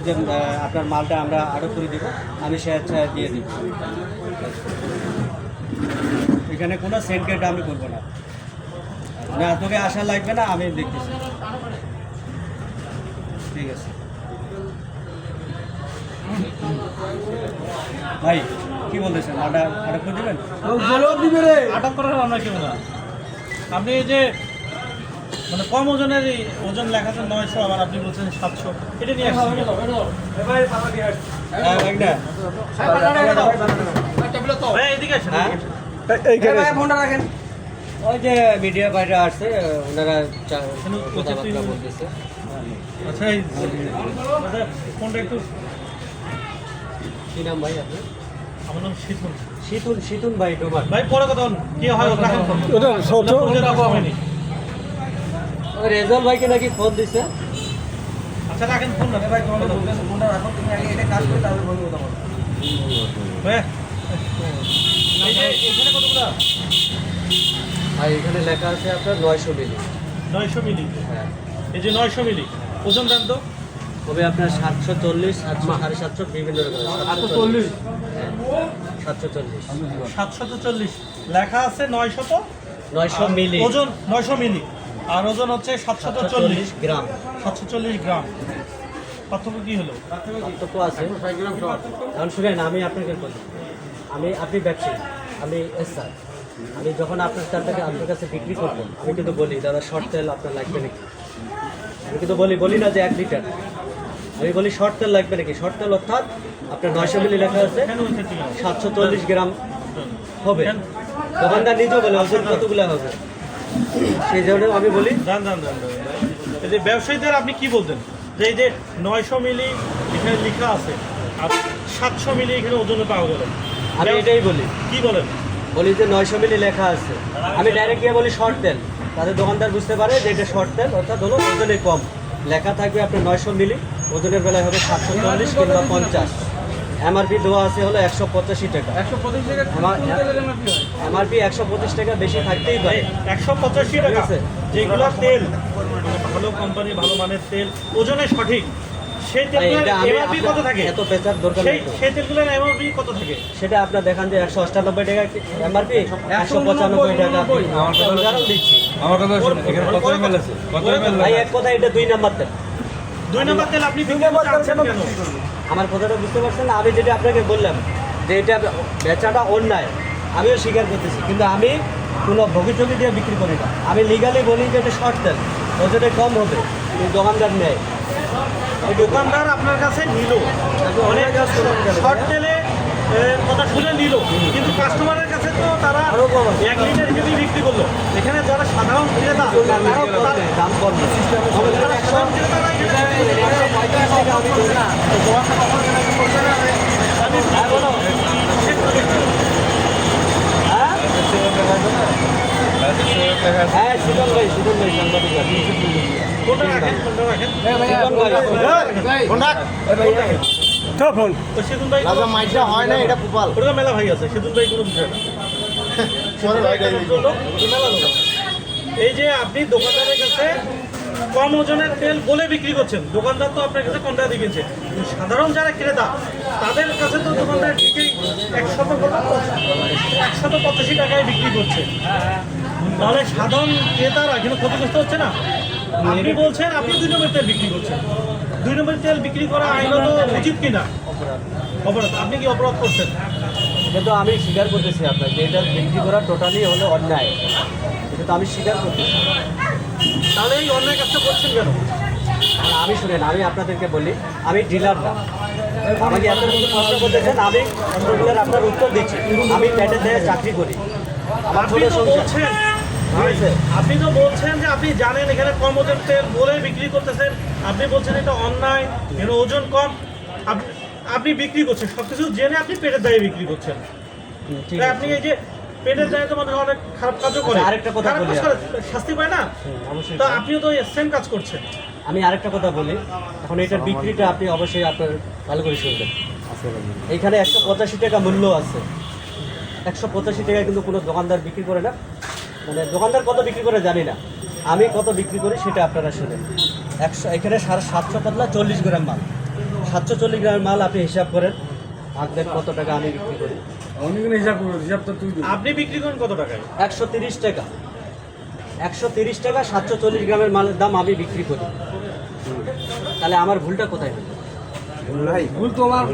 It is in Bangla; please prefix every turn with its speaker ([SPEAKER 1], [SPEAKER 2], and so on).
[SPEAKER 1] যে আপনার মালটা আমরা আরও করে দেবো, আমি সে দিয়ে দেবো। এখানে কোনো সেন্ট কেটে আমি করবো না। না, তোকে আশা লাগবে না, আমি দেখতেছি। ঠিক আছে ভাই, কি বলতেছেন? আটক করে দেবেন?
[SPEAKER 2] আটক করার আমরা কেউ না। আপনি এই যে মানে কম ওজনের ওজন লেখা আছে 900, আবার আপনি বলছেন 700, এটা নিয়ে আসছেন। ভাই এদিকে আসেন।
[SPEAKER 1] ফোনটা রাখেন। ওই যে মিডিয়া বাইরে আসছে, ওনারা কথাবার্তা বলতেছে।
[SPEAKER 2] আচ্ছা এই ফোনটা একটু।
[SPEAKER 1] কি নাম ভাই আপনার?
[SPEAKER 2] আমার নাম শীতল।
[SPEAKER 1] শীতুন ভাই ডোবার।
[SPEAKER 2] ভাই পরে কথা কি হয় রাখেন ফোন।
[SPEAKER 1] ওই রেজাল ভাইকে নাকি ফোন দিছে।
[SPEAKER 2] আচ্ছা রাখেন ফোন না ভাই,
[SPEAKER 1] ফোনটা রাখো, তুমি আগে এটা কাজ করে তারপর বলবো কথা বলো।
[SPEAKER 2] ভাই এই যে এখানে কতগুলো?
[SPEAKER 1] ভাই এখানে লেখা আছে আপনার 900 মিলি।
[SPEAKER 2] 900 মিলি।
[SPEAKER 1] হ্যাঁ,
[SPEAKER 2] এই যে 900 মিলি ওজন দেন তো।
[SPEAKER 1] তবে আপনার 740, 700, বিভিন্ন রকম। 740, 740,
[SPEAKER 2] 740 লেখা আছে।
[SPEAKER 1] 900 মিলি
[SPEAKER 2] ওজন, 900 মিলি, আর ওজন হচ্ছে 740
[SPEAKER 1] গ্রাম।
[SPEAKER 2] 740 গ্রাম। পার্থক্য কি হলো?
[SPEAKER 1] পার্থক্য আছে। এখন শুনেন, আমি আপনাকে বলি, আপনি ব্যবসায়ী, আমি স্যার। আমি যখন আপনার আপনার কাছে বিক্রি করবো, আমি কিন্তু বলি দাদা শর্ট তেল আপনার লাগবে নাকি। আমি কিন্তু বলি না যে 1 লিটার, আমি বলি শর্ট তেল লাগবে নাকি। শর্ট তেল অর্থাৎ আপনার 900 মিলি লেখা আছে, 740 গ্রাম হবে। দোকানদার নিজেও বলে ওজন কতগুলো হবে, সেই জন্য আমি বলি।
[SPEAKER 2] এই যে ব্যবসায়ীদের আপনি কি বলতেন যে এই যে 900 মিলি এখানে লেখা আছে আর 700 মিলি এখানে ওজনে পাওয়া গেল,
[SPEAKER 1] আমি এটাই বলি।
[SPEAKER 2] কি বলেন?
[SPEAKER 1] বলি যে 900 মিলি লেখা আছে, আমি ডাইরেক্ট গিয়ে বলি শর্ট তেল। তাদের দোকানদার বুঝতে পারে যে এটা শর্ট তেল, অর্থাৎ হলো ওজনে কম। লেখা থাকবে আপনার 900 মিলি, ওজনের বেলায় হবে 740 কিংবা 50। এমআরপি দেওয়া আছে হলো 185 টাকা। এমআরপি 125 টাকা বেশি থাকতেই পারে।
[SPEAKER 2] 185 টাকা যেগুলো তেল, মানে ভালো কোম্পানি, ভালো মানের তেল, ওজনে সঠিক, সেই তেলগুলোর এমআরপি কত থাকে?
[SPEAKER 1] এত পেঁচার দরকার নেই।
[SPEAKER 2] সেই তেলগুলোর এমআরপি কত থাকে?
[SPEAKER 1] সেটা আপনার দেখান যে 198 টাকা এমআরপি, 195 টাকা উদাহরণ দিচ্ছি।
[SPEAKER 3] আমার কথা শুনুন, এখানে কত এমএল আছে? কত এমএল?
[SPEAKER 1] ভাই এক কথা, এটা 2 নাম্বার তেল।
[SPEAKER 2] 2 নম্বর তেল আপনি বিক্রি করতে চাচ্ছেন কেন?
[SPEAKER 1] আমার কথাটা বুঝতে পারছেন না? আমি যেটা আপনাকে বললাম যে এটা বেচাটা অন্যায়, আমিও স্বীকার করতেছি, কিন্তু আমি কোনো ভোগীচকি দিয়ে বিক্রি করি না। আমি লিগালি বলি যে এটা শর্ট তেল, ওজনে কম হবে, কিন্তু দোকানদার নেয়।
[SPEAKER 2] দোকানদার আপনার কাছে নিল, অনেক শর্ট তেলে কথা শুনে নিল, কিন্তু কাস্টমারের কাছে তো তারা 1 লিটার হিসেবে বিক্রি করলো। এখানে যারা সাধারণ ক্রেতা
[SPEAKER 1] দাম কম হ্যাঁ, সুজন ভাই সাংবাদিক আছে।
[SPEAKER 2] কোনটা রাখেন, কোনটা রাখেন? তো সেতুন ভাই ওটা মেলা ভাই আছে, সেতুন ভাই কোনো বিষয় না। মেলা লোক। এই যে আপনি দোকানদারের কাছে কম ওজনের তেল বলে বিক্রি করছেন, দোকানদার তো আপনার কাছে কম টাকা দিয়ে কিনছে। সাধারণ যারা ক্রেতা তাদের কাছে তো দোকানদার বিক্রি 185 টাকায় বিক্রি করছে। তাহলে সাধারণ ক্রেতারা কিন্তু ক্ষতিগ্রস্ত হচ্ছে না? আপনি বলছেন আপনি 2 নম্বর তেল বিক্রি করছেন। 2 নম্বর তেল বিক্রি করা আইনত উচিত কিনা? অপরাধ। আপনি কি অপরাধ করছেন?
[SPEAKER 1] কিন্তু আমি স্বীকার করতেছি আপনার যে এটা বিক্রি করা টোটালি হলো অন্যায়, এটা তো আমি স্বীকার করতেছি।
[SPEAKER 2] তাহলে এই অন্যায় কাজটা করছেন কেন?
[SPEAKER 1] আর আমি শুনেন, আমি আপনাদেরকে বলি, আমি ডিলার না। আমাকে এত প্রশ্ন করতেছেন, আমি প্রশ্নগুলোর আপনার উত্তর দিচ্ছি। আমি পেটে দিয়ে চাকরি করি, আমার
[SPEAKER 2] আপনি
[SPEAKER 1] ছোট
[SPEAKER 2] তো
[SPEAKER 1] সংসার।
[SPEAKER 2] বলছেন আপনি তো বলছেন যে আপনি জানেন এখানে কম ওজন তেল বলে বিক্রি করতেছেন। আপনি বলছেন এটা অন্যায়, এর ওজন কম, আপনি বিক্রি করছেন সবকিছু জেনে, আপনি পেটের দায়ে বিক্রি করছেন।
[SPEAKER 1] ঠিক
[SPEAKER 2] তাই
[SPEAKER 1] আছে।
[SPEAKER 2] আপনি এই যে পেটের দায়ে তো মানুষ অনেক খারাপ কাজও করে,
[SPEAKER 1] আচ্ছা, আরেকটা কথা
[SPEAKER 2] খারাপ
[SPEAKER 1] বলি
[SPEAKER 2] কাজ করে শাস্তি পায় না।
[SPEAKER 1] অবশ্যই।
[SPEAKER 2] তো আপনিও তো সেম কাজ করছেন।
[SPEAKER 1] আমি আরেকটা কথা বলি, এখন এটার বিক্রিটা আপনি অবশ্যই আপনার ভালো করে শুনবেন। এইখানে 185 টাকা মূল্য আছে। 185 টাকা কিন্তু কোনো দোকানদার বিক্রি করে না। মানে দোকানদার কত বিক্রি করে জানি না, আমি কত বিক্রি করি সেটা আপনারা শুনেন। এখানে 750 পাতলা 40 গ্রাম মাল, 740 গ্রামের মাল আপনি হিসাব করেন, ভাগ দেন কত টাকা আমি বিক্রি করি।
[SPEAKER 3] অনেকগুলো হিসাব করবো, হিসাব তো তুই দিবি।
[SPEAKER 2] আপনি বিক্রি করেন কত টাকায়?
[SPEAKER 1] 130 টাকা। 130 টাকা 740 গ্রামের মালের দাম আমি বিক্রি করি। তাহলে আমার ভুলটা কোথায় হলো?
[SPEAKER 3] ভুল তো আমার